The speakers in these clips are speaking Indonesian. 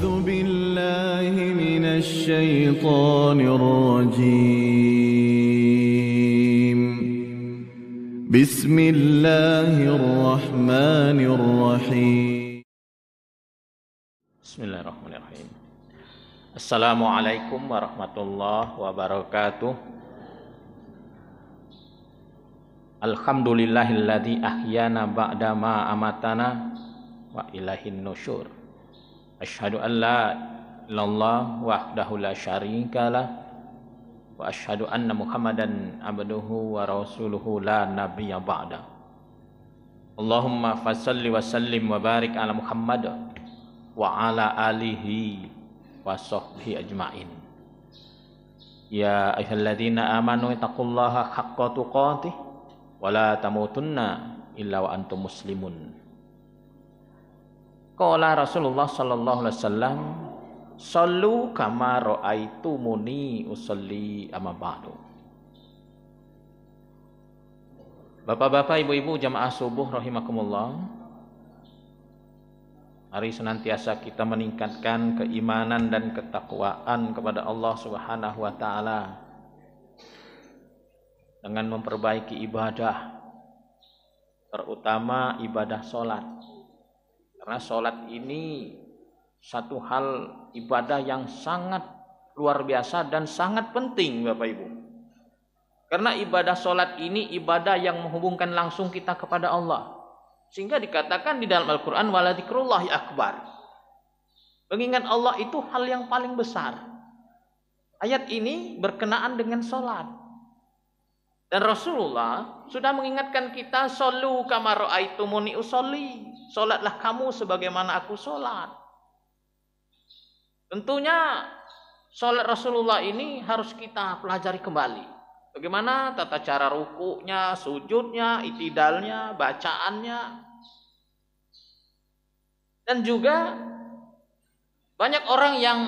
أعوذ بالله من الشيطان الرجيم. بسم الله الرحمن الرحيم. Bismillahirrahmanirrahim. Assalamualaikum warahmatullahi wabarakatuh. Alhamdulillahilladzi ahyana ba'da ma amatana wa ilahin nusyur. Asyhadu an la ilaha illallah wahdahu la syarikalah wa asyhadu anna Muhammadan abduhu wa rasuluhu la nabiyya ba'da. Allahumma fashalli wa sallim wa barik ala Muhammad wa ala alihi wa sahbihi ajma'in. Ya ayyuhalladzina amanu taqullaha haqqa tuqatih wa la tamutunna illa wa antum muslimun. Qala Rasulullah sallallahu alaihi wasallam, "Shallu kama ra'aitumuni usolli amma ba'du." Bapak-bapak, ibu-ibu jamaah subuh rahimakumullah. Mari senantiasa kita meningkatkan keimanan dan ketakwaan kepada Allah Subhanahu wa taala dengan memperbaiki ibadah, terutama ibadah sholat. Karena sholat ini satu hal ibadah yang sangat luar biasa dan sangat penting, Bapak Ibu. Karena ibadah sholat ini ibadah yang menghubungkan langsung kita kepada Allah. Sehingga dikatakan di dalam Al-Quran, "Waladzikrullahi akbar." Mengingat Allah itu hal yang paling besar. Ayat ini berkenaan dengan sholat. Dan Rasulullah sudah mengingatkan kita, "Shollu kama ra'aitumuni usolli." Sholatlah kamu sebagaimana aku sholat. Tentunya sholat Rasulullah ini harus kita pelajari kembali. Bagaimana tata cara rukuknya, sujudnya, itidalnya, bacaannya. Dan juga banyak orang yang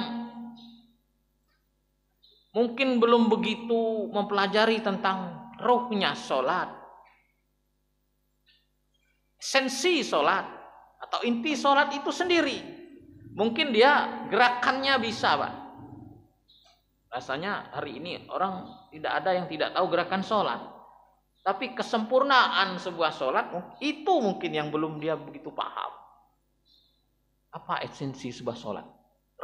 mungkin belum begitu mempelajari tentang ruhnya sholat, esensi sholat atau inti sholat itu sendiri. Mungkin dia gerakannya bisa, Pak. Rasanya hari ini orang tidak ada yang tidak tahu gerakan sholat. Tapi kesempurnaan sebuah sholat itu mungkin yang belum dia begitu paham. Apa esensi sebuah sholat?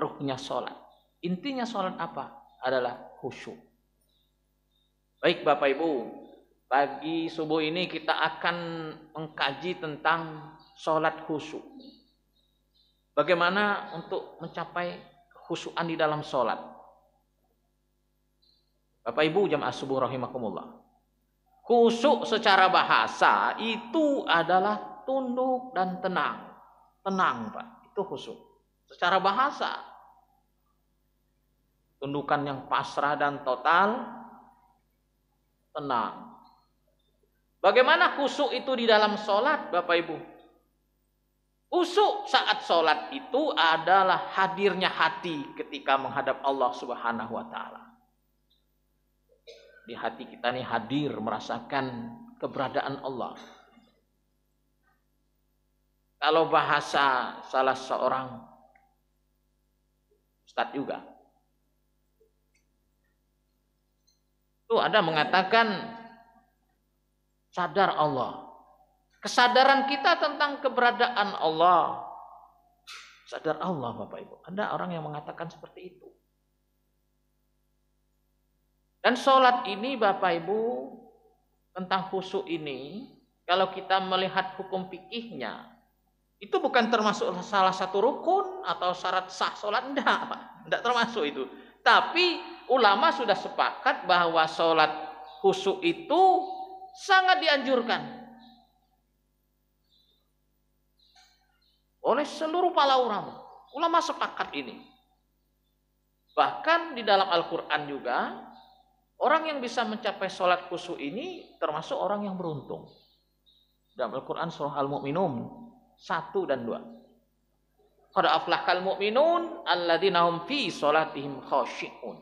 Ruhnya sholat. Intinya sholat apa? Adalah khusyuk. Baik Bapak Ibu, pagi subuh ini kita akan mengkaji tentang sholat khusyuk. Bagaimana untuk mencapai kekhusyukan di dalam sholat? Bapak Ibu jamaah subuh rahimakumullah. Khusyuk secara bahasa itu adalah tunduk dan tenang. Tenang Pak, itu khusyuk. Secara bahasa. Tundukan yang pasrah dan total, tenang. Bagaimana khusyuk itu di dalam sholat Bapak Ibu? Khusyuk saat sholat itu adalah hadirnya hati ketika menghadap Allah Subhanahu wa ta'ala. Di hati kita ini hadir merasakan keberadaan Allah. Kalau bahasa salah seorang ustadz juga, itu ada mengatakan sadar Allah. Kesadaran kita tentang keberadaan Allah. Sadar Allah Bapak Ibu. Ada orang yang mengatakan seperti itu. Dan sholat ini Bapak Ibu, tentang khusyuk ini, kalau kita melihat hukum fikihnya, itu bukan termasuk salah satu rukun atau syarat sah sholat. Tidak termasuk itu. Tapi ulama sudah sepakat bahwa sholat khusyuk itu sangat dianjurkan oleh seluruh para ulama. Ulama sepakat ini. Bahkan di dalam Al-Quran juga, orang yang bisa mencapai sholat khusyuk ini termasuk orang yang beruntung. Dalam Al-Quran surah Al-Mu'minun 1 dan 2. Qad aflahal mu'minun alladzina hum fi sholatihim khashi'un.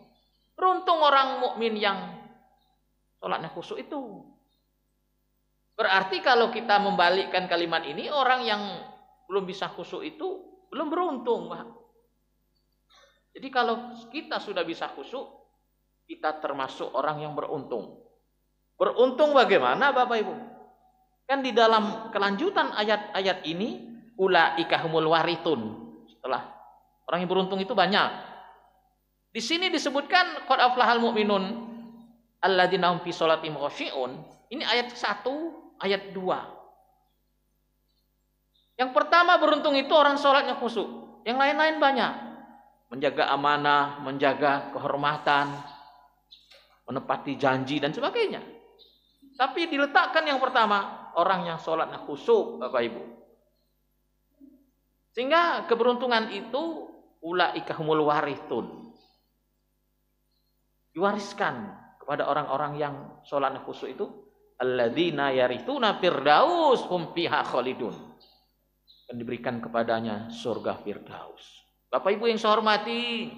Beruntung orang mukmin yang sholatnya khusyuk itu. Berarti kalau kita membalikkan kalimat ini, orang yang belum bisa khusyuk itu belum beruntung, Pak. Jadi kalau kita sudah bisa khusyuk, kita termasuk orang yang beruntung. Beruntung bagaimana Bapak Ibu? Kan di dalam kelanjutan ayat-ayat ini, ulaika humul warithun. Setelah orang yang beruntung itu banyak. Di sini disebutkan qad aflahal mu'minun alladzina hum fi sholatihim khashi'un. Ini ayat 1, ayat 2. Yang pertama beruntung itu orang sholatnya khusyuk. Yang lain-lain banyak. Menjaga amanah, menjaga kehormatan, menepati janji dan sebagainya. Tapi diletakkan yang pertama, orang yang sholatnya khusyuk, Bapak Ibu. Sehingga keberuntungan itu ulaika humul warithun. Diwariskan kepada orang-orang yang sholatnya khusyuk itu, alladzina yarithuna firdaus hum fiha khalidun. Dan diberikan kepadanya surga firdaus. Bapak Ibu yang saya hormati,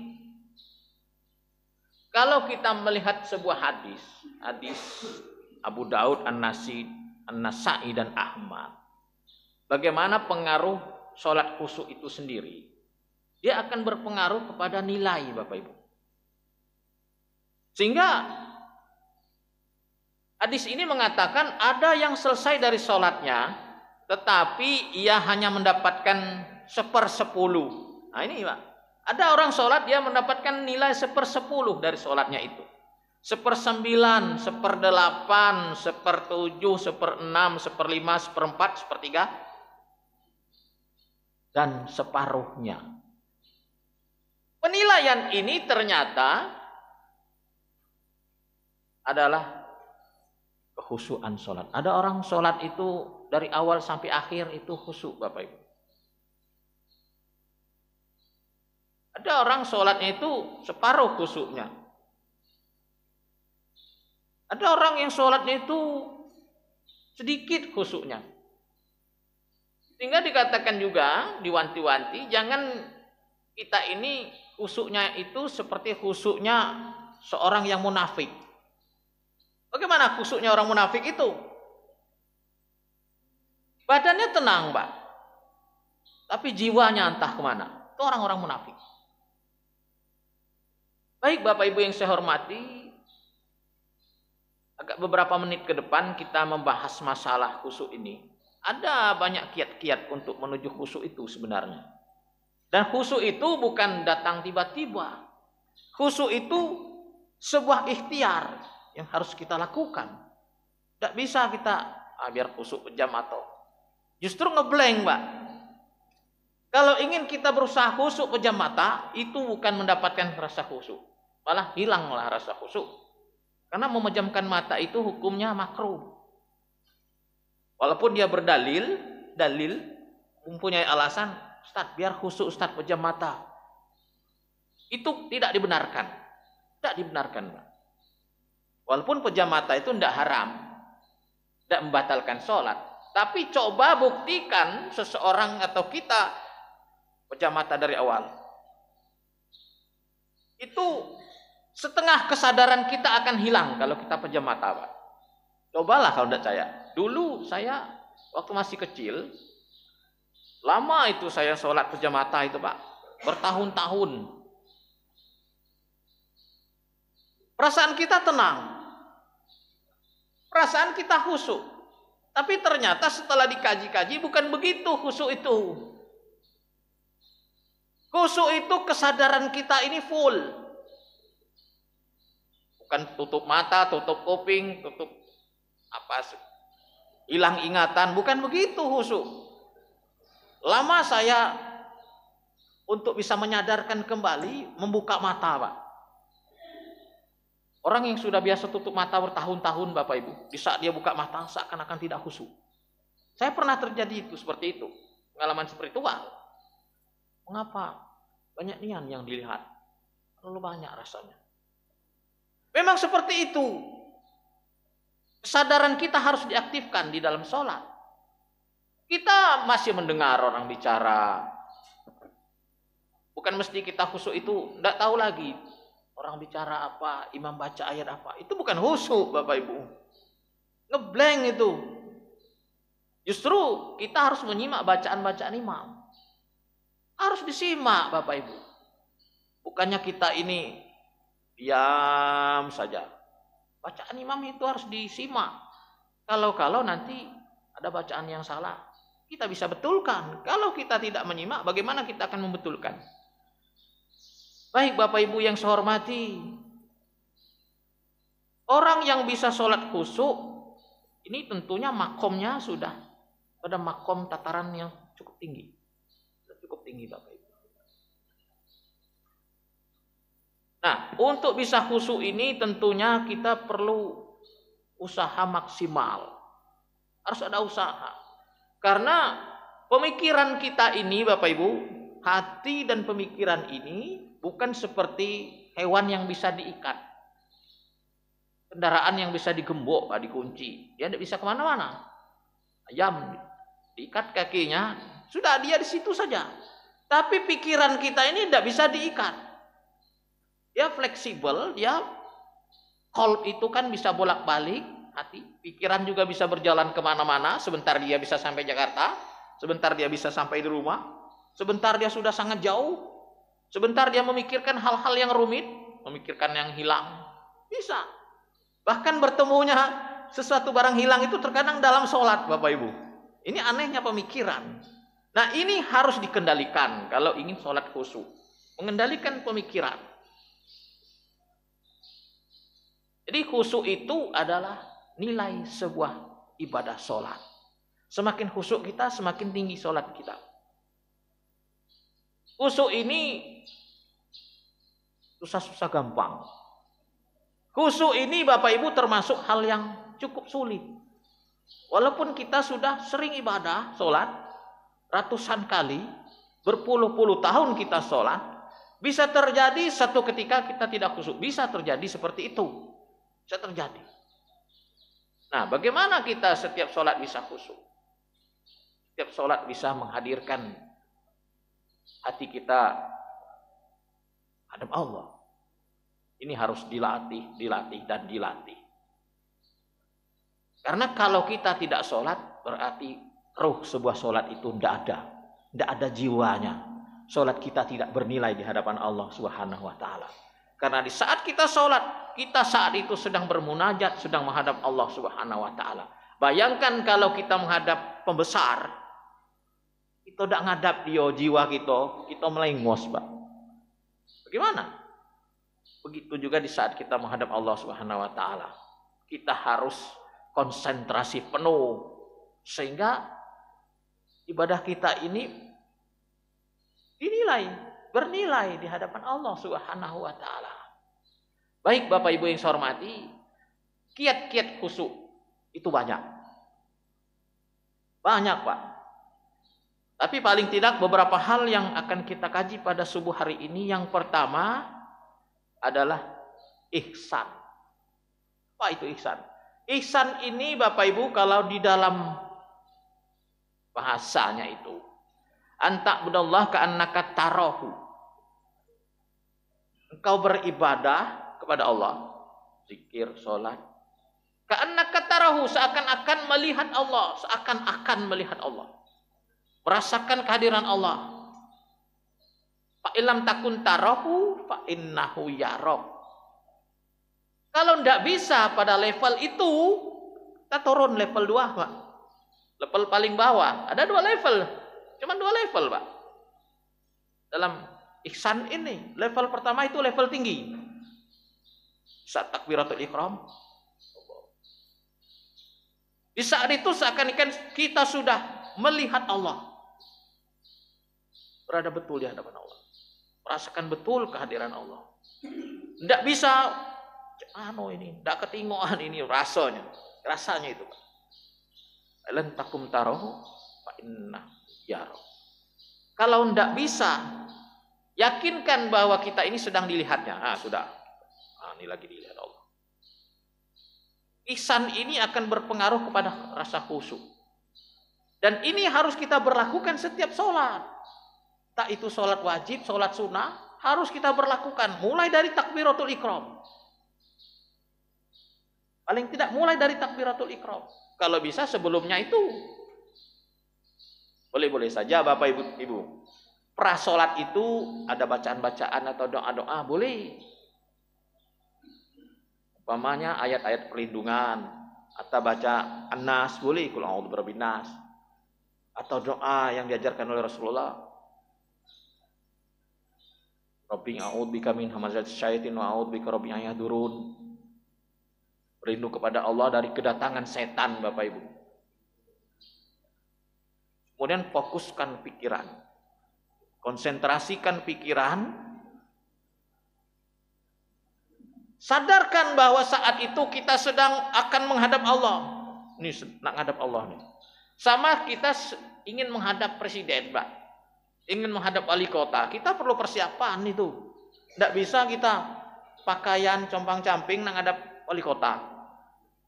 kalau kita melihat sebuah hadis Abu Daud, An-Nasai dan Ahmad, bagaimana pengaruh sholat khusyuk itu sendiri, dia akan berpengaruh kepada nilai Bapak Ibu. Sehingga hadis ini mengatakan ada yang selesai dari sholatnya, tetapi ia hanya mendapatkan 1/10. Nah ini Pak, ada orang sholat dia mendapatkan nilai 1/10 dari sholatnya itu. 1/9, 1/8, 1/7, 1/6, 1/5, 1/4, 1/3, dan separuhnya. Penilaian ini ternyata adalah kekhusyukan sholat. Ada orang sholat itu dari awal sampai akhir itu khusyuk Bapak Ibu. Ada orang sholatnya itu separuh khusyuknya. Ada orang yang sholatnya itu sedikit khusyuknya. Sehingga dikatakan juga, diwanti-wanti, jangan kita ini khusyuknya itu seperti khusyuknya seorang yang munafik. Bagaimana khusyuknya orang munafik itu? Badannya tenang, Pak. Tapi jiwanya entah kemana. Itu orang-orang munafik. Baik Bapak Ibu yang saya hormati, agak beberapa menit ke depan kita membahas masalah khusyuk ini. Ada banyak kiat-kiat untuk menuju khusyuk itu sebenarnya. Dan khusyuk itu bukan datang tiba-tiba. Khusyuk itu sebuah ikhtiar yang harus kita lakukan. Tidak bisa kita biar khusyuk pejam atau justru ngeblank, Pak. Kalau ingin kita berusaha khusyuk pejam mata, itu bukan mendapatkan rasa khusyuk. Malah hilanglah rasa khusyuk. Karena memejamkan mata itu hukumnya makruh. Walaupun dia berdalil, mempunyai alasan, Ustaz, biar khusyuk Ustaz pejam mata. Itu tidak dibenarkan. Tidak dibenarkan, Pak. Walaupun pejam mata itu tidak haram. Tidak membatalkan sholat. Tapi coba buktikan seseorang atau kita pejam mata dari awal. Itu setengah kesadaran kita akan hilang kalau kita pejam mata, Pak. Cobalah kalau tidak saya. Dulu saya waktu masih kecil, lama itu saya sholat pejam mata itu, Pak. Bertahun-tahun. Perasaan kita tenang. Perasaan kita khusyuk. Tapi ternyata setelah dikaji-kaji bukan begitu khusyuk itu. Khusyuk itu kesadaran kita ini full. Bukan tutup mata, tutup kuping, tutup hilang ingatan, bukan begitu khusyuk. Lama saya untuk bisa menyadarkan kembali membuka mata, Pak. Orang yang sudah biasa tutup mata bertahun-tahun, Bapak Ibu, di saat dia buka mata seakan-akan tidak khusyuk. Saya pernah terjadi itu seperti itu, pengalaman spiritual. Mengapa? Banyak nian yang dilihat, terlalu banyak rasanya. Memang seperti itu. Kesadaran kita harus diaktifkan di dalam sholat. Kita masih mendengar orang bicara. Bukan mesti kita khusyuk itu, tidak tahu lagi. Orang bicara apa, imam baca ayat apa. Itu bukan khusyuk, Bapak Ibu. Ngeblank itu. Justru kita harus menyimak bacaan-bacaan imam. Harus disimak, Bapak Ibu. Bukannya kita ini diam saja. Bacaan imam itu harus disimak. Kalau nanti ada bacaan yang salah, kita bisa betulkan. Kalau kita tidak menyimak, bagaimana kita akan membetulkan? Baik Bapak Ibu yang saya hormati, orang yang bisa sholat khusyuk, ini tentunya makomnya sudah pada makom tataran yang cukup tinggi. Cukup tinggi Bapak Ibu. Nah, untuk bisa khusyuk ini tentunya kita perlu usaha maksimal. Harus ada usaha. Karena pemikiran kita ini Bapak Ibu, hati dan pemikiran ini bukan seperti hewan yang bisa diikat. Kendaraan yang bisa digembok, dikunci. Dia tidak bisa kemana-mana. Ayam diikat kakinya, sudah dia di situ saja. Tapi pikiran kita ini tidak bisa diikat. Dia fleksibel, dia qalb itu kan bisa bolak-balik, hati, pikiran juga bisa berjalan kemana-mana. Sebentar dia bisa sampai Jakarta, sebentar dia bisa sampai di rumah, sebentar dia sudah sangat jauh, sebentar dia memikirkan hal-hal yang rumit, memikirkan yang hilang, bisa. Bahkan bertemunya sesuatu barang hilang itu terkadang dalam sholat Bapak Ibu. Ini anehnya pemikiran. Nah ini harus dikendalikan kalau ingin sholat khusyuk. Mengendalikan pemikiran. Jadi khusyuk itu adalah nilai sebuah ibadah sholat. Semakin khusyuk kita, semakin tinggi sholat kita. Khusyuk ini susah-susah gampang. Khusyuk ini Bapak Ibu termasuk hal yang cukup sulit. Walaupun kita sudah sering ibadah, sholat, ratusan kali, berpuluh-puluh tahun kita sholat, bisa terjadi satu ketika kita tidak khusyuk. Bisa terjadi seperti itu. Bisa terjadi. Nah, bagaimana kita setiap sholat bisa khusyuk? Setiap sholat bisa menghadirkan hati kita hadap Allah. Ini harus dilatih, dan dilatih. Karena kalau kita tidak sholat, berarti ruh sebuah sholat itu tidak ada jiwanya. Sholat kita tidak bernilai di hadapan Allah Subhanahu wa Ta'ala. Karena di saat kita sholat, kita saat itu sedang bermunajat, sedang menghadap Allah Subhanahu wa Ta'ala. Bayangkan kalau kita menghadap pembesar, kita tidak menghadap dia jiwa kita melengos, Pak. Bagaimana? Begitu juga di saat kita menghadap Allah Subhanahu wa Ta'ala. Kita harus konsentrasi penuh sehingga ibadah kita ini bernilai di hadapan Allah Subhanahu wa Ta'ala. Baik Bapak Ibu yang saya hormati, kiat-kiat khusyuk itu banyak. Banyak, Pak. Tapi paling tidak beberapa hal yang akan kita kaji pada subuh hari ini. Yang pertama adalah ihsan. Apa itu ihsan? Ihsan ini Bapak Ibu kalau di dalam bahasanya itu anta'budallah ka'annaka tarahu. Engkau beribadah kepada Allah, zikir, salat, ka'annaka tarahu, seakan-akan melihat Allah, merasakan kehadiran Allah. Fa illam takun tarahu fa innahu yarok. Kalau tidak bisa pada level itu, kita turun level 2, Pak. Level paling bawah. Ada 2 level. Cuma 2 level, Pak. Dalam ihsan ini, level pertama itu level tinggi. Saat takbiratul ihram. Di saat itu seakan-akan kita sudah melihat Allah. Berada betul di hadapan Allah. Merasakan betul kehadiran Allah. Tidak bisa, tidak ketingoan ini rasanya itu. Lan takum tarahu fa inna yaro. Kalau tidak bisa, yakinkan bahwa kita ini sedang dilihatnya. Sudah. Ini lagi dilihat Allah. Ihsan ini akan berpengaruh kepada rasa khusyuk. Dan ini harus kita berlakukan setiap sholat. Tak itu sholat wajib, sholat sunnah, harus kita berlakukan. Mulai dari takbiratul ihram. Paling tidak mulai dari takbiratul ihram. Kalau bisa sebelumnya itu. Boleh-boleh saja Bapak Ibu. Prasolat itu ada bacaan-bacaan atau doa-doa boleh. Umpamanya ayat-ayat perlindungan atau baca An-Nas boleh, qul a'udzu birabbin nas. Atau doa yang diajarkan oleh Rasulullah. Rabbi a'udzubika min hamazatis syaitin wa a'udzubika rabbi an yahdurun. Berlindung kepada Allah dari kedatangan setan, Bapak Ibu. Kemudian fokuskan pikiran. Konsentrasikan pikiran. Sadarkan bahwa saat itu kita sedang akan menghadap Allah. Ini nak menghadap Allah nih. Sama kita ingin menghadap presiden, Pak. Ingin menghadap wali kota. Kita perlu persiapan itu. Tidak bisa kita pakaian compang-camping nak menghadap wali kota.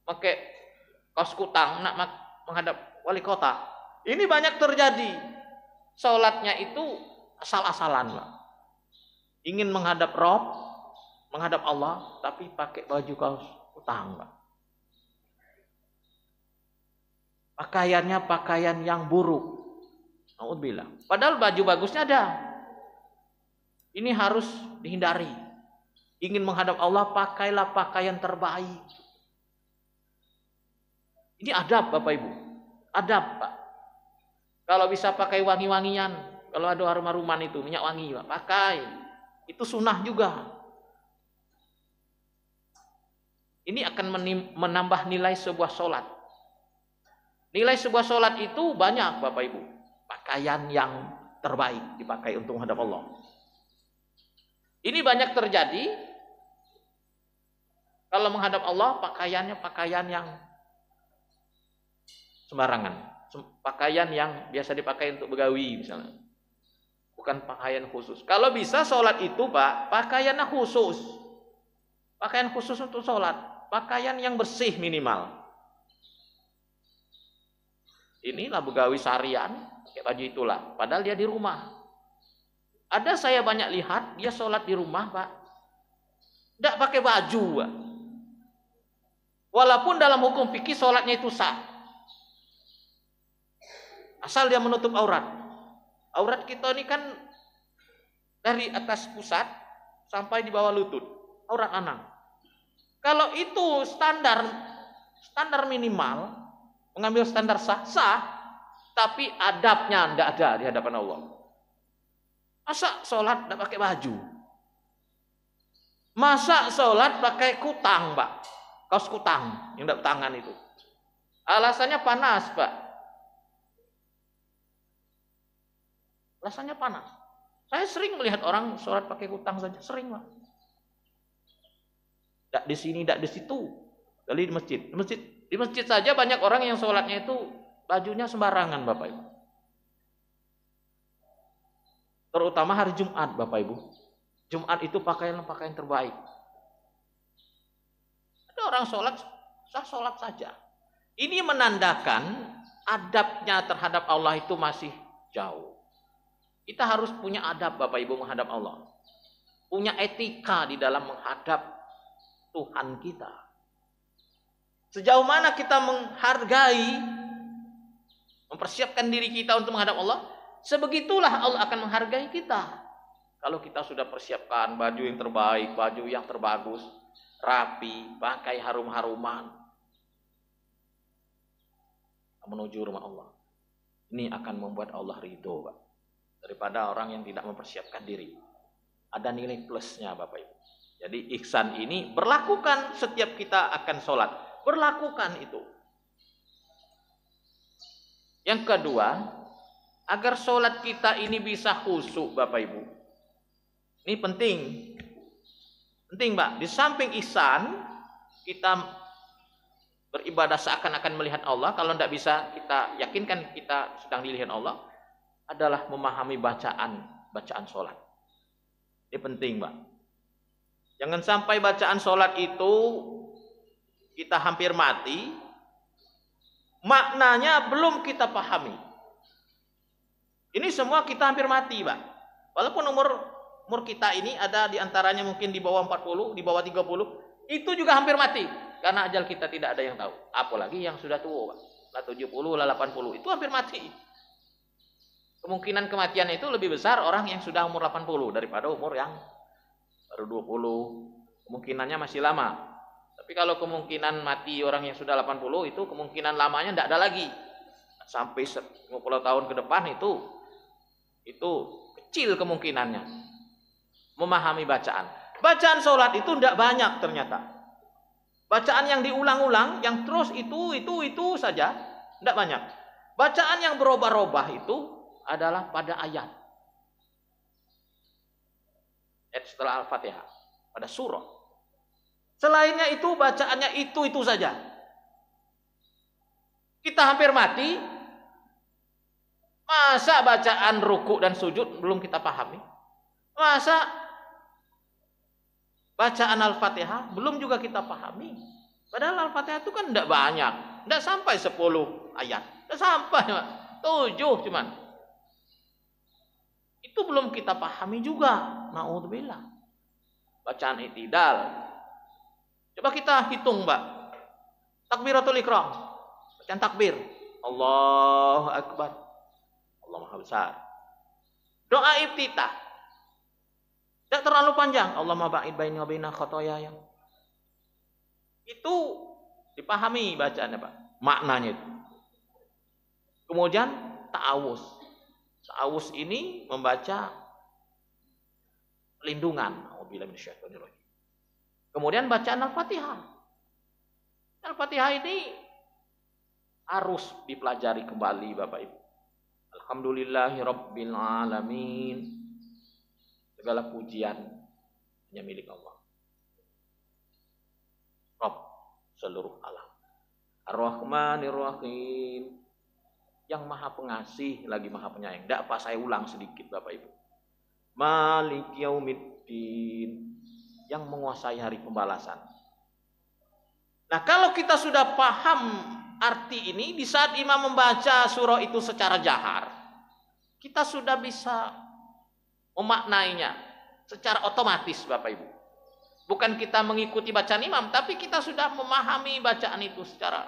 Pakai kaos kutang nak menghadap wali kota. Ini banyak terjadi. Salatnya itu asal-asalan, Pak. Ingin menghadap Rob, menghadap Allah, tapi pakai baju kaos kutang, Pak. Pakaiannya pakaian yang buruk. Alhamdulillah. Padahal baju bagusnya ada. Ini harus dihindari. Ingin menghadap Allah, pakailah pakaian terbaik. Ini adab, Bapak Ibu. Adab, Pak. Kalau bisa pakai wangi-wangian. Kalau ada harum-haruman itu, minyak wangi, Pak, pakai. Itu sunnah juga. Ini akan menambah nilai sebuah sholat. Nilai sebuah sholat itu banyak, Bapak Ibu. Pakaian yang terbaik dipakai untuk menghadap Allah. Ini banyak terjadi. Kalau menghadap Allah, pakaiannya pakaian yang sembarangan. Pakaian yang biasa dipakai untuk begawi misalnya. Bukan pakaian khusus. Kalau bisa sholat itu, Pak, pakaiannya khusus. Pakaian khusus untuk sholat. Pakaian yang bersih minimal. Inilah begawi seharian, pakai baju itulah. Padahal dia di rumah. Ada saya banyak lihat, dia sholat di rumah, Pak. Tidak pakai baju, Pak. Walaupun dalam hukum fikih sholatnya itu sah. Asal dia menutup aurat. Aurat kita ini kan dari atas pusat sampai di bawah lutut. Aurat anak. Kalau itu standar minimal, mengambil standar sah, tapi adabnya tidak ada di hadapan Allah. Masa sholat tidak pakai baju? Masa sholat pakai kutang, Pak? Kaos kutang yang tidak tangan itu. Alasannya panas, Pak. Alasannya panas. Saya sering melihat orang sholat pakai kutang saja, sering, Pak. Tidak di sini, tidak di situ. Kali di masjid. Di masjid saja banyak orang yang sholatnya itu bajunya sembarangan, Bapak Ibu. Terutama hari Jumat, Bapak Ibu. Jumat itu pakaian terbaik. Ada orang sholat saja. Ini menandakan adabnya terhadap Allah itu masih jauh. Kita harus punya adab, Bapak Ibu, menghadap Allah. Punya etika di dalam menghadap Tuhan kita. Sejauh mana kita menghargai, mempersiapkan diri kita untuk menghadap Allah, sebegitulah Allah akan menghargai kita. Kalau kita sudah persiapkan baju yang terbaik, baju yang terbagus, rapi, pakai harum-haruman, menuju rumah Allah. Ini akan membuat Allah ridho, Pak. Daripada orang yang tidak mempersiapkan diri. Ada nilai plusnya, Bapak Ibu. Jadi ihsan ini berlakukan setiap kita akan sholat. Berlakukan itu. Yang kedua, agar sholat kita ini bisa khusyuk, Bapak Ibu. Ini penting. Penting, Pak. Di samping ihsan, kita beribadah seakan-akan melihat Allah. Kalau tidak bisa kita yakinkan kita sedang dilihat Allah, adalah memahami bacaan sholat. Ini penting, Pak. Jangan sampai bacaan sholat itu kita hampir mati, maknanya belum kita pahami. Ini semua kita hampir mati, Pak. Walaupun umur kita ini ada di antaranya mungkin di bawah 40, di bawah 30, itu juga hampir mati. Karena ajal kita tidak ada yang tahu. Apalagi yang sudah tua, Pak. 70, 80, itu hampir mati. Kemungkinan kematian itu lebih besar orang yang sudah umur 80 daripada umur yang baru 20. Kemungkinannya masih lama. Tapi kalau kemungkinan mati orang yang sudah 80 itu kemungkinan lamanya tidak ada lagi. Sampai 50 tahun ke depan itu kecil kemungkinannya. Memahami bacaan. Bacaan sholat itu tidak banyak ternyata. Bacaan yang diulang-ulang, yang terus itu saja, tidak banyak. Bacaan yang berubah-ubah itu adalah pada ayat. Ayat setelah Al-Fatihah, pada surah. Selainnya itu bacaannya itu saja. Kita hampir mati. Masa bacaan ruku dan sujud belum kita pahami? Masa bacaan Al-Fatihah belum juga kita pahami? Padahal Al-Fatihah itu kan tidak banyak. Tidak sampai 10 ayat. Tidak sampai 7 cuman. Itu belum kita pahami juga. Na'udzubillah. Bacaan i'tidal. Coba kita hitung, Mbak. Takbiratul Ihram. Bacaan takbir. Allahu Akbar. Allah Maha Besar. Doa iftitah. Tidak terlalu panjang. Allahumma ba'id baini wa baina khotoyaya. Itu dipahami bacaannya, Pak. Maknanya itu. Kemudian ta'awuz. Ta'awuz ini membaca lindungan. Kemudian bacaan Al-Fatihah. Al-Fatihah ini harus dipelajari kembali Bapak Ibu. Alhamdulillahi Rabbil Alamin. Segala pujian hanya milik Allah. Rabb seluruh alam. Ar-Rahmanir Rahim. Yang maha pengasih lagi maha penyayang. Tidak apa saya ulang sedikit Bapak Ibu. Malik Yaumiddin. Yang menguasai hari pembalasan. Nah kalau kita sudah paham arti ini, di saat imam membaca surah itu secara jahar, kita sudah bisa memaknainya secara otomatis Bapak Ibu. Bukan kita mengikuti bacaan imam, tapi kita sudah memahami bacaan itu secara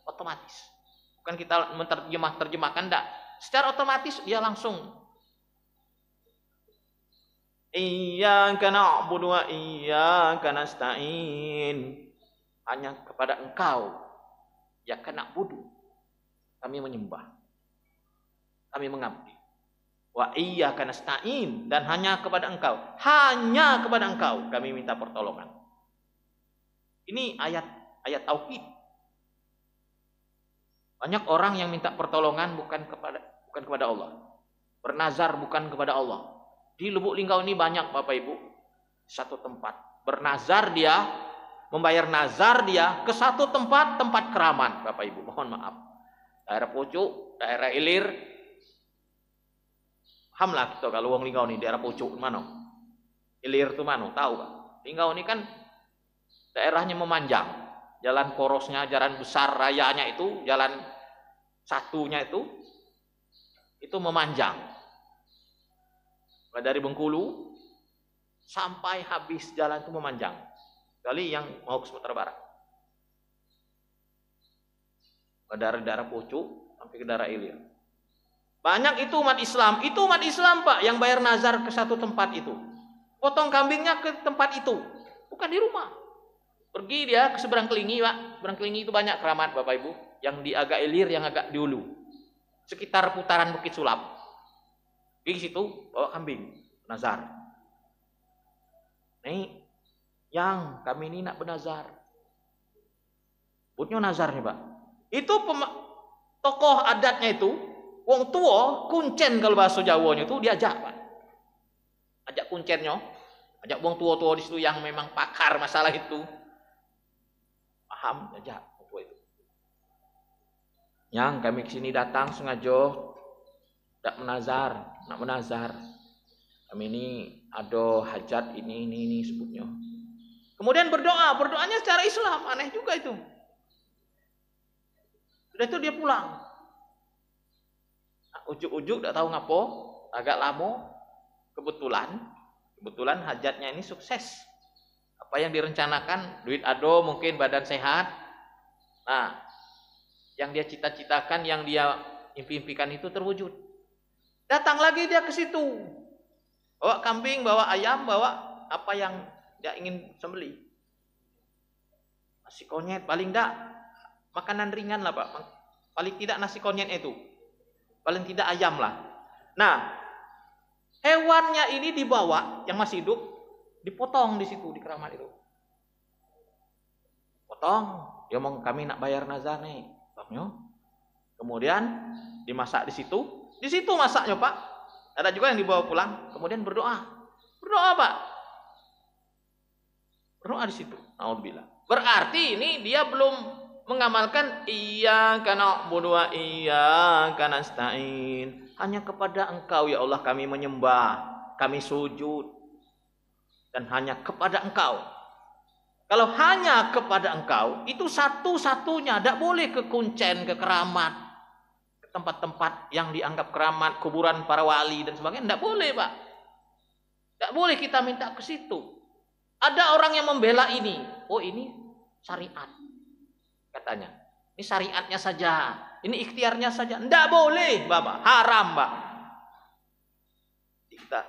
otomatis. Bukan kita terjemahkan, enggak. Secara otomatis dia langsung. Iyyaka na'budu wa iyyaka nasta'in. Hanya kepada Engkau ya na'budu. Kami menyembah. Kami mengabdi. Wa iyyaka nasta'in, dan hanya kepada Engkau. Hanya kepada Engkau kami minta pertolongan. Ini ayat tauhid. Banyak orang yang minta pertolongan bukan kepada Allah. Bernazar bukan kepada Allah. Di Lubuk Linggau ini banyak Bapak Ibu. Satu tempat. Bernazar dia, membayar nazar dia ke satu tempat keramat Bapak Ibu. Mohon maaf. Daerah Pucuk, daerah Ilir. Pahamlah kita kalau wong Linggau ini daerah Pucuk mana? Ilir itu mana? Tahu Pak? Linggau ini kan daerahnya memanjang. Jalan porosnya, jalan besar rayanya itu, jalan satunya itu memanjang. Dari Bengkulu sampai habis jalan itu memanjang. Kali yang mau ke Sumatera Barat. Ke daerah Pucuk sampai ke daerah Ilir. Banyak itu umat Islam. Itu umat Islam Pak yang bayar nazar ke satu tempat itu. Potong kambingnya ke tempat itu. Bukan di rumah. Pergi dia ke seberang Kelingi Pak. Seberang Kelingi itu banyak keramat Bapak Ibu. Yang di agak Ilir, yang agak di Hulu. Sekitar putaran Bukit Sulap. Di situ bawa kambing, nazar. Nih, yang kami ini nak bernazar. Butnya nazar nih Pak. Itu tokoh adatnya itu, wong tua, kuncen kalau bahasa Jawanya itu diajak Pak. Ajak kuncennya, ajak wong tua-tua di situ yang memang pakar masalah itu. Paham, ajak wong tua itu. Yang kami kesini datang sengaja nak menazar. Kami ini ada hajat ini sebutnya. Kemudian berdoanya secara Islam, aneh juga itu. Sudah itu dia pulang. Nah, ujuk-ujuk tidak tahu ngapo, agak lama. Kebetulan hajatnya ini sukses. Apa yang direncanakan, duit ado, mungkin badan sehat. Nah, yang dia cita-citakan, yang dia impi-impikan itu terwujud. Datang lagi dia ke situ. Bawa kambing, bawa ayam, bawa apa yang dia ingin sembelih. Nasi konyet, paling tidak makanan ringan lah Pak. Paling tidak nasi konyet itu. Paling tidak ayam lah. Nah, hewannya ini dibawa, yang masih hidup, dipotong di situ, di keramat itu. Potong, dia mau kami nak bayar nazar nih. Kemudian dimasak di situ. Di situ masaknya Pak. Ada juga yang dibawa pulang. Kemudian berdoa. Berdoa Pak. Berdoa di situ. Alhamdulillah. Berarti ini dia belum mengamalkan iyyaka na'budu wa iyyaka nasta'in. Hanya kepada Engkau ya Allah kami menyembah, kami sujud. Dan hanya kepada Engkau. Kalau hanya kepada Engkau, itu satu-satunya. Tidak boleh ke kuncen, ke keramat. Tempat-tempat yang dianggap keramat, kuburan para wali dan sebagainya, tidak boleh Pak. Tidak boleh kita minta ke situ. Ada orang yang membela ini. Oh ini syariat. Katanya. Ini syariatnya saja. Ini ikhtiarnya saja. Tidak boleh Bapak. Haram Pak. Kita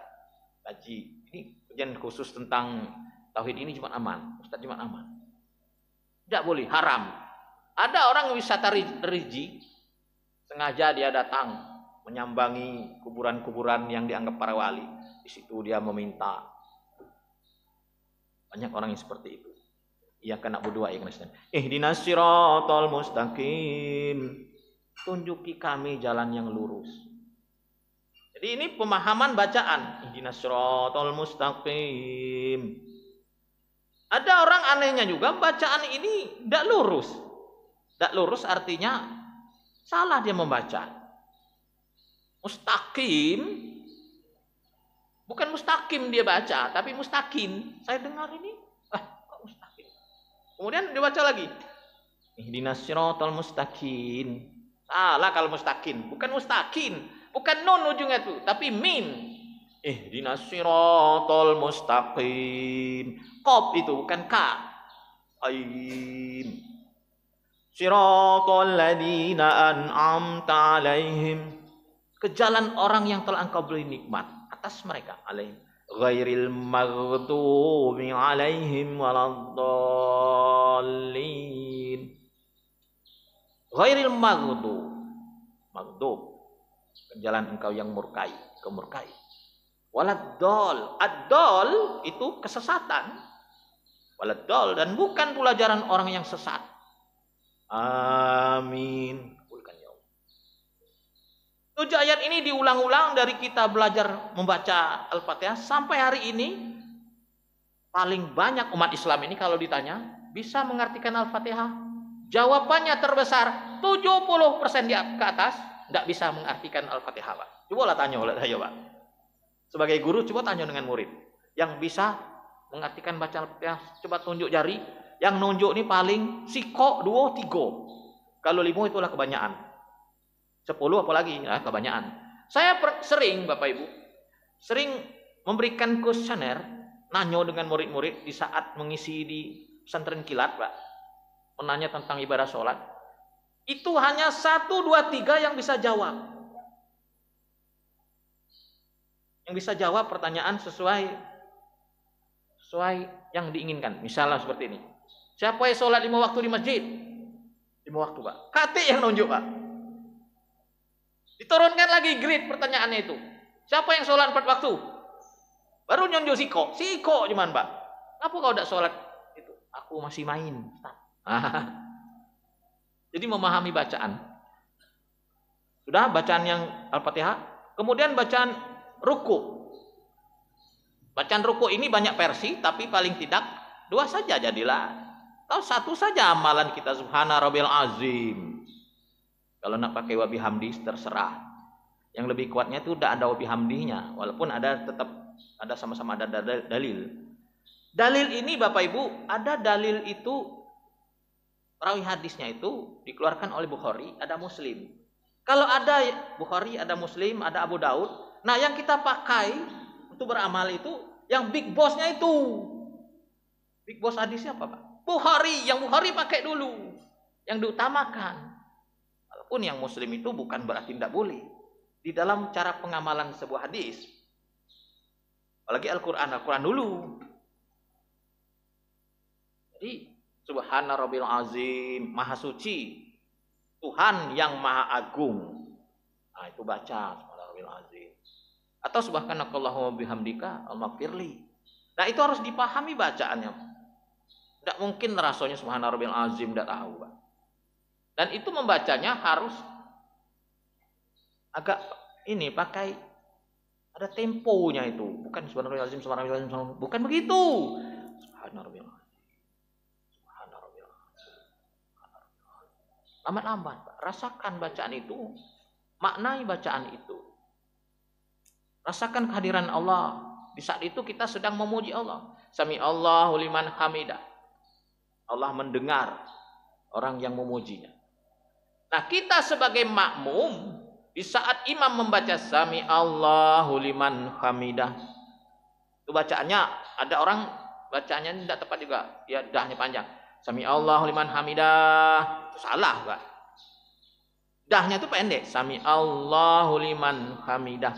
kaji. Ini kajian khusus tentang tauhid ini Jumat Aman. Ustaz Jumat Aman. Tidak boleh. Haram. Ada orang wisata religi. Sengaja dia datang menyambangi kuburan-kuburan yang dianggap para wali. Di situ dia meminta. Banyak orang yang seperti itu. Ia kena berdoa ya Kristen. Ihdinas siratal mustaqim. Tunjuki kami jalan yang lurus. Jadi ini pemahaman bacaan. Ihdinas siratal mustaqim. Ada orang anehnya juga bacaan ini tidak lurus. Tidak lurus artinya salah dia membaca. Mustaqim. Bukan mustaqim dia baca, tapi mustaqim. Saya dengar ini, kok mustaqim. Kemudian dia baca lagi. Ihdinas siratal mustaqim. Salah kalau mustaqim. Bukan mustaqim. Bukan nun ujungnya itu, tapi mim. Ihdinas siratal mustaqim. Qaf itu bukan ka. Aim. Siratal ladzina an'amta alaihim. Ke jalan orang yang telah Engkau beri nikmat atas mereka. Alaihim. Ghairil maghdubi alaihim waladdallin. Ghairil maghdub. Maghdub. Ke jalan Engkau yang murkai. Kemurkai. Waladdall. Ad-dall itu kesesatan. Waladdall. Dan bukan pelajaran orang yang sesat. Amin. Tujuh ayat ini diulang-ulang dari kita belajar membaca Al-Fatihah sampai hari ini. Paling banyak umat Islam ini kalau ditanya bisa mengartikan Al-Fatihah. Jawabannya terbesar 70% ke atas tidak bisa mengartikan Al-Fatihah Pak. Coba tanya oleh saya Pak. Sebagai guru coba tanya dengan murid yang bisa mengartikan baca Al-Fatihah. Coba tunjuk jari. Yang nunjuk ini paling siko, 2, 3. Kalau 5 itulah kebanyakan. 10 apalagi, ya, kebanyakan. Saya sering, Bapak Ibu, sering memberikan kuesioner, nanya dengan murid-murid di saat mengisi di pesantren kilat, Pak. Menanya tentang ibadah sholat. Itu hanya 1, 2, 3 yang bisa jawab. Yang bisa jawab pertanyaan sesuai yang diinginkan. Misalnya seperti ini. Siapa yang sholat 5 waktu di masjid? 5 waktu Pak. Kati yang nunjuk Pak. Diturunkan lagi grid pertanyaannya itu. Siapa yang sholat 4 waktu? Baru nyonjo siko. Siko cuman Pak. Kenapa kau tidak sholat itu? Aku masih main. Jadi memahami bacaan. Sudah bacaan yang Al-Fatihah. Kemudian bacaan ruku. Bacaan ruku ini banyak versi. Tapi paling tidak 2 saja jadilah. Atau 1 saja amalan kita. Subhana rabbil azim. Kalau nak pakai wabihamdi terserah. Yang lebih kuatnya itu tidak ada wabihamdinya. Walaupun ada tetap ada sama-sama ada dalil. Dalil ini Bapak Ibu, ada dalil itu rawi hadisnya itu dikeluarkan oleh Bukhari, ada Muslim. Kalau ada Bukhari, ada Muslim, ada Abu Daud. Nah yang kita pakai untuk beramal itu yang big bossnya itu. Big boss hadisnya apa Pak? Bukhari, yang Bukhari pakai dulu. Yang diutamakan. Walaupun yang Muslim itu bukan berarti tidak boleh. di dalam cara pengamalan sebuah hadis. Apalagi Al-Quran dulu. Jadi Subhana Rabbil Azim, Maha Suci, Tuhan yang Maha Agung. Nah, itu baca Subhana Rabbil Azim. Atau Subhanakallahumma bihamdika al-maghfirli. Nah, itu harus dipahami bacaannya. Tidak mungkin rasanya Subhana Rabbil Azim tidak tahu, Pak. Dan itu membacanya harus agak ini pakai ada temponya itu. Bukan Subhana Rabbil Azim, Subhana Rabbil Azim, bukan begitu. Subhana Rabbil Azim. Lambat-lambat, Pak. Rasakan bacaan itu, maknai bacaan itu. Rasakan kehadiran Allah. Di saat itu kita sedang memuji Allah. Sami Allahu liman hamidah. Allah mendengar orang yang memujinya. Nah, kita sebagai makmum, di saat imam membaca Sami Allahu liman hamidah, itu bacaannya, ada orang bacaannya tidak tepat juga. Ya, dahnya panjang. Sami Allahu liman hamidah, itu salah, Pak. Dahnya itu pendek. Sami Allahu liman hamidah.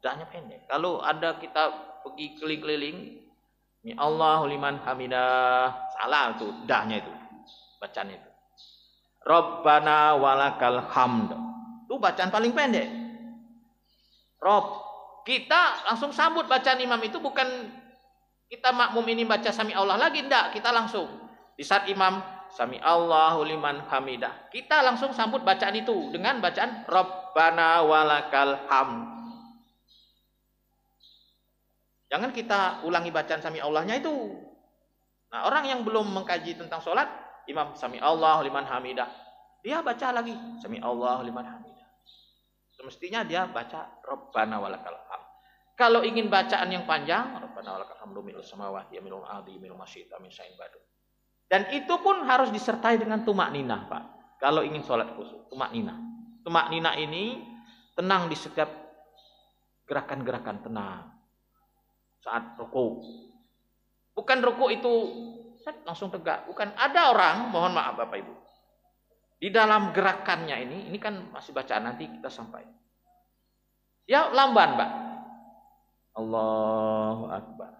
Dahnya pendek. Kalau ada kita pergi keliling-keliling, Sami Allahu liman hamidah, salah itu dahnya itu. Bacaannya itu. Rabbana walakal hamd. Itu bacaan paling pendek. Rob, kita langsung sambut bacaan imam itu, bukan kita makmum ini baca Sami Allah lagi, enggak, kita langsung di saat imam Sami Allahu liman hamidah, kita langsung sambut bacaan itu dengan bacaan Rabbana walakal hamd. Jangan kita ulangi bacaan Sami Allahnya itu. Nah, orang yang belum mengkaji tentang sholat, imam Sami Allahu liman hamidah, dia baca lagi Sami Allahu liman hamidah. Semestinya dia baca Rabbana walakal hamd. Kalau ingin bacaan yang panjang, Rabbana walakal hamdu mil'us samawati wa mil'ul ardi wa mil'u ma syi'ta min syai'in ba'du. Dan itu pun harus disertai dengan tumak ninah, Pak. Kalau ingin sholat khusyuk, tumak ninah. Tumak ninah ini tenang di setiap gerakan-gerakan, tenang. Saat ruku. Bukan ruku itu langsung tegak. Bukan, ada orang, mohon maaf Bapak Ibu, di dalam gerakannya ini kan masih bacaan, nanti kita sampai. Ya lamban, Pak. Allahu Akbar.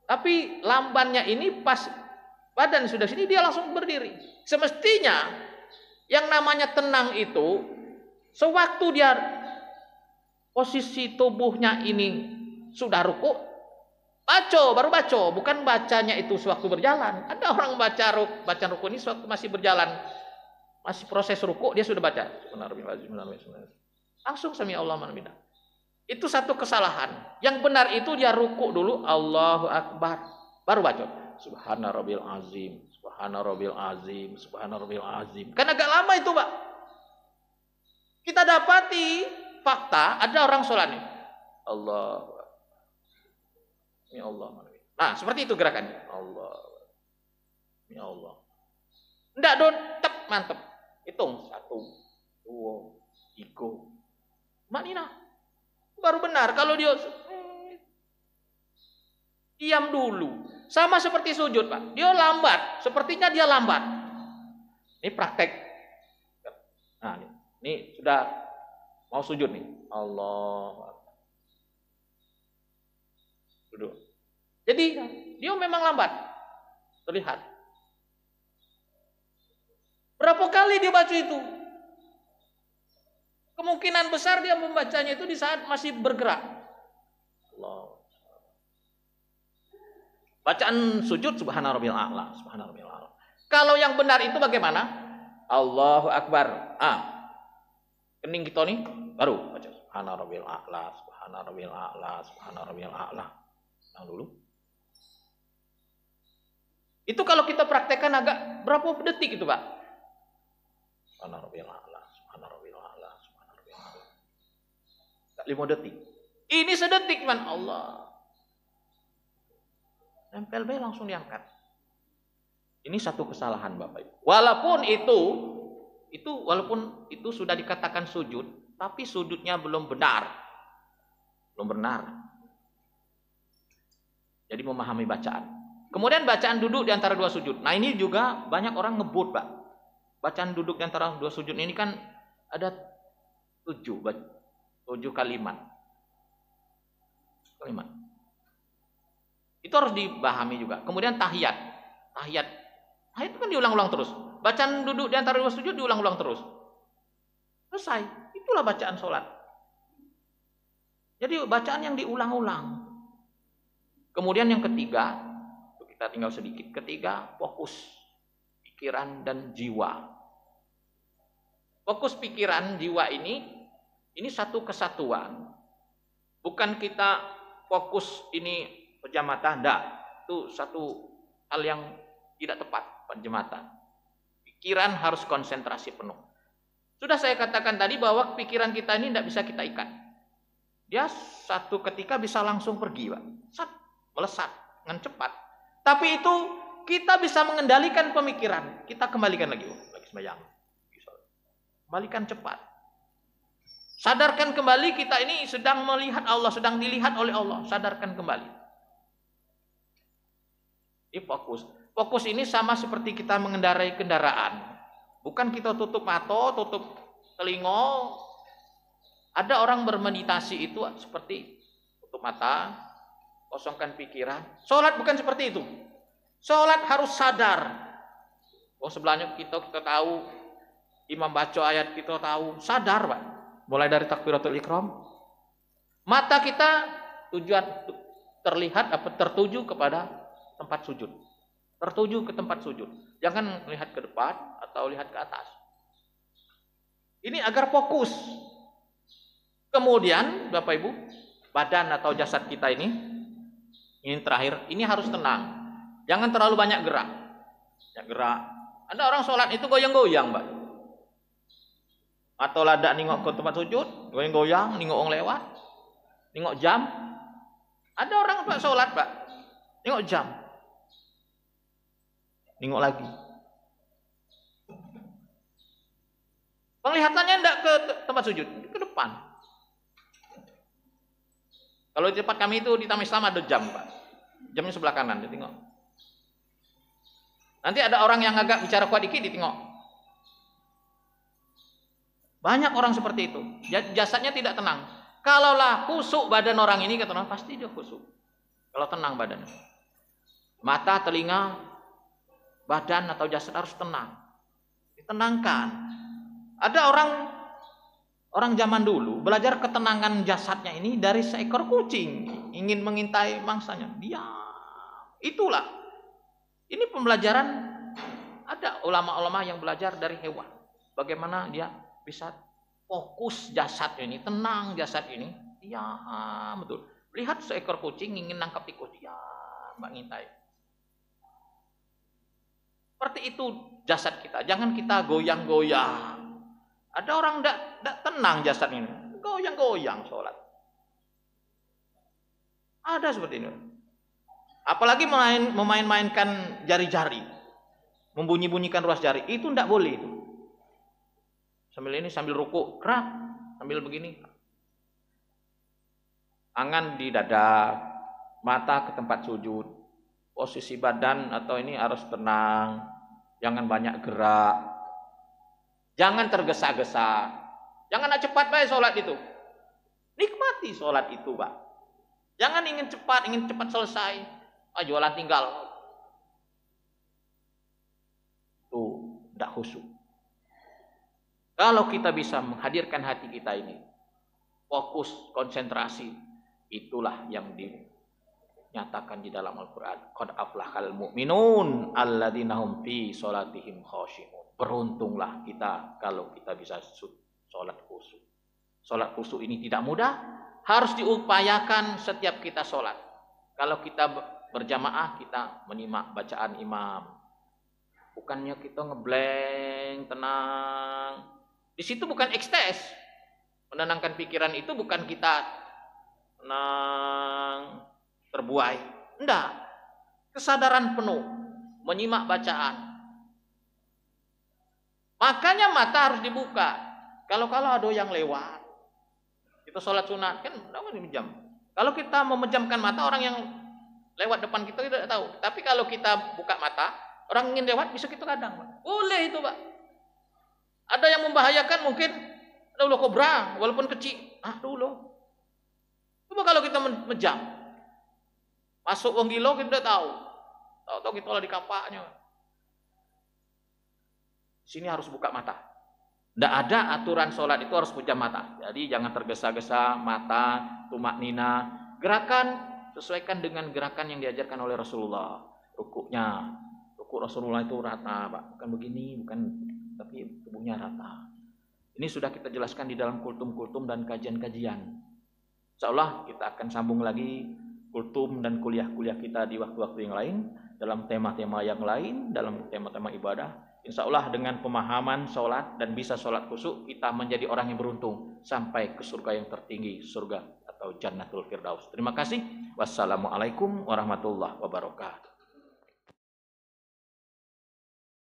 Tapi lambannya ini pas badan sudah sini, dia langsung berdiri. Semestinya yang namanya tenang itu, sewaktu dia posisi tubuhnya ini sudah ruku, baru baca, bukan bacanya itu sewaktu berjalan. Ada orang baca ruku ini sewaktu masih berjalan, masih proses ruku, dia sudah baca. Langsung Sami Allah liman hamidah. Itu satu kesalahan. Yang benar itu dia ruku dulu, Allahu Akbar, baru baca Subhana Rabbil Azim, Subhana Rabbil Azim, Subhana Rabbil Azim. Kan agak lama itu, Pak. Kita dapati fakta, ada orang sholatnya Allah, ya Allah. Nah, seperti itu gerakannya. Allah, ya Allah. Enggak don, tep, mantep. Hitung 1, 2, 3. Maknina. Baru benar. Kalau dia diam dulu, sama seperti sujud, Pak. Dia lambat, sepertinya dia lambat. Ini praktek. Nah, ini sudah mau sujud nih. Allah. Duduk. Jadi dia memang lambat. Terlihat. Berapa kali dia baca itu? Kemungkinan besar dia membacanya itu di saat masih bergerak. Allah. Bacaan sujud Subhana Rabbil A'la, Subhana Rabbil A'la. Kalau yang benar itu bagaimana? Allahu Akbar. Kening kita nih baru baca Subhana Rabbil A'la, Subhana Rabbil A'la, Subhana Rabbil A'la. Yang dulu. Itu kalau kita praktekkan agak berapa detik itu, Pak? Subhana Rabbil A'la, Subhana Rabbil A'la, Subhana Rabbil A'la. 5 detik. Ini sedetik, man Allah. Nempel be langsung diangkat. Ini satu kesalahan, Bapak Ibu. Walaupun itu sudah dikatakan sujud, tapi sujudnya belum benar. Belum benar. Jadi memahami bacaan. Kemudian bacaan duduk di antara dua sujud. Nah, ini juga banyak orang ngebut, Pak. Bacaan duduk di antara dua sujud ini kan Ada 7 kalimat. Itu harus dipahami juga. Kemudian tahiyat. Tahiyat itu kan diulang-ulang terus. Bacaan duduk di antara dua sujud diulang-ulang terus. Selesai. Itulah bacaan sholat. Jadi bacaan yang diulang-ulang. Kemudian yang ketiga, kita tinggal sedikit. Ketiga, fokus pikiran dan jiwa. Fokus pikiran, jiwa ini satu kesatuan. Bukan kita fokus ini penjamatan, enggak. Itu satu hal yang tidak tepat, penjamatan. Pikiran harus konsentrasi penuh. Sudah saya katakan tadi bahwa pikiran kita ini tidak bisa kita ikat. Dia satu ketika bisa langsung pergi, Pak. Melesat dengan cepat. Tapi itu kita bisa mengendalikan pemikiran. Kita kembalikan lagi sembahyang. Kembalikan cepat. Sadarkan kembali kita ini sedang melihat Allah, sedang dilihat oleh Allah. Sadarkan kembali. Ini fokus. Fokus ini sama seperti kita mengendarai kendaraan. Bukan kita tutup mata, tutup telinga. Ada orang bermeditasi itu seperti tutup mata, kosongkan pikiran. Sholat bukan seperti itu. Sholat harus sadar. Oh sebelahnya kita tahu, imam baca ayat kita tahu, sadar Pak. Mulai dari takbiratul ihram, mata kita tujuan terlihat tertuju kepada tempat sujud. Tertuju ke tempat sujud. Jangan melihat ke depan atau lihat ke atas. Ini agar fokus. Kemudian Bapak Ibu, badan atau jasad kita ini terakhir, ini harus tenang. Jangan terlalu banyak gerak. Ada orang sholat itu goyang-goyang, Mbak. Atau ladak nengok ke tempat sujud, goyang-goyang, nengok orang lewat, nengok jam. Ada orang Pak sholat, Pak, nengok jam, nengok lagi. Penglihatannya tidak ke tempat sujud, ke depan. Kalau di tempat kami itu di Taman Islam ada jam, Pak. Jamnya sebelah kanan, ditengok. Nanti ada orang yang agak bicara kuat dikit, ditengok. Banyak orang seperti itu. Jasadnya tidak tenang. Kalaulah khusuk badan orang ini, kata orang, pasti dia khusuk. Kalau tenang badannya. Mata, telinga, badan atau jasad harus tenang. Ditenangkan. Ada orang zaman dulu belajar ketenangan jasadnya ini dari seekor kucing. Ingin mengintai mangsanya. Diam. Itulah. Ini pembelajaran. Ada ulama-ulama yang belajar dari hewan. Bagaimana dia bisa fokus jasad ini, tenang jasad ini. Ya, betul. Lihat seekor kucing ingin nangkap tikus, dia mbak ngintai. Seperti itu jasad kita. Jangan kita goyang-goyang. Ada orang tidak tenang jasad ini, goyang-goyang sholat. Ada seperti ini. Apalagi memain-mainkan jari-jari, membunyi-bunyikan ruas jari, itu tidak boleh itu. Sambil rukuk, kerak, sambil begini. Tangan di dada, mata ke tempat sujud. Posisi badan atau ini harus tenang. Jangan banyak gerak. Jangan tergesa-gesa. Jangan cepat baik sholat itu. Nikmati sholat itu, Pak. Jangan ingin cepat selesai. Jualan tinggal. Tuh, tidak khusyuk. Kalau kita bisa menghadirkan hati kita ini, fokus, konsentrasi, itulah yang dinyatakan di dalam Al-Quran. Qad aflahal mu'minun alladzina hum fi sholatihim khashi'un. Beruntunglah kita kalau kita bisa sholat khusyuk. Sholat khusyuk ini tidak mudah, harus diupayakan setiap kita sholat. Kalau kita berjamaah, kita menyimak bacaan imam. Bukannya kita ngeblank, tenang. Di situ bukan ekses. Menenangkan pikiran itu bukan kita tenang, terbuai. Enggak. Kesadaran penuh. Menyimak bacaan. Makanya mata harus dibuka. Kalau ada yang lewat. Kita sholat sunat. Kan memejam. Kalau kita memejamkan mata, orang yang lewat depan kita tidak tahu. Tapi kalau kita buka mata, orang ingin lewat bisa kita kadang. Boleh itu, Pak. Ada yang membahayakan mungkin Ada ulo kobra, walaupun kecil. Ulo. Coba kalau kita menjam. Masuk wong gilo kita udah tahu. Tahu-tahu kita lah di kapaknya. Sini harus buka mata. Tidak ada aturan sholat itu harus pejam mata. Jadi jangan tergesa-gesa mata, tumak nina. Gerakan sesuaikan dengan gerakan yang diajarkan oleh Rasulullah. Rukuknya, rukuk Rasulullah itu rata, Pak. Bukan begini, bukan, tapi tubuhnya rata. Ini sudah kita jelaskan di dalam kultum-kultum dan kajian-kajian. Insyaallah kita akan sambung lagi kultum dan kuliah-kuliah kita di waktu-waktu yang lain, dalam tema-tema yang lain, dalam tema-tema ibadah. Insyaallah dengan pemahaman sholat dan bisa sholat khusyuk, kita menjadi orang yang beruntung sampai ke surga yang tertinggi, surga atau Jannatul Firdaus. Terima kasih. Wassalamualaikum warahmatullahi wabarakatuh.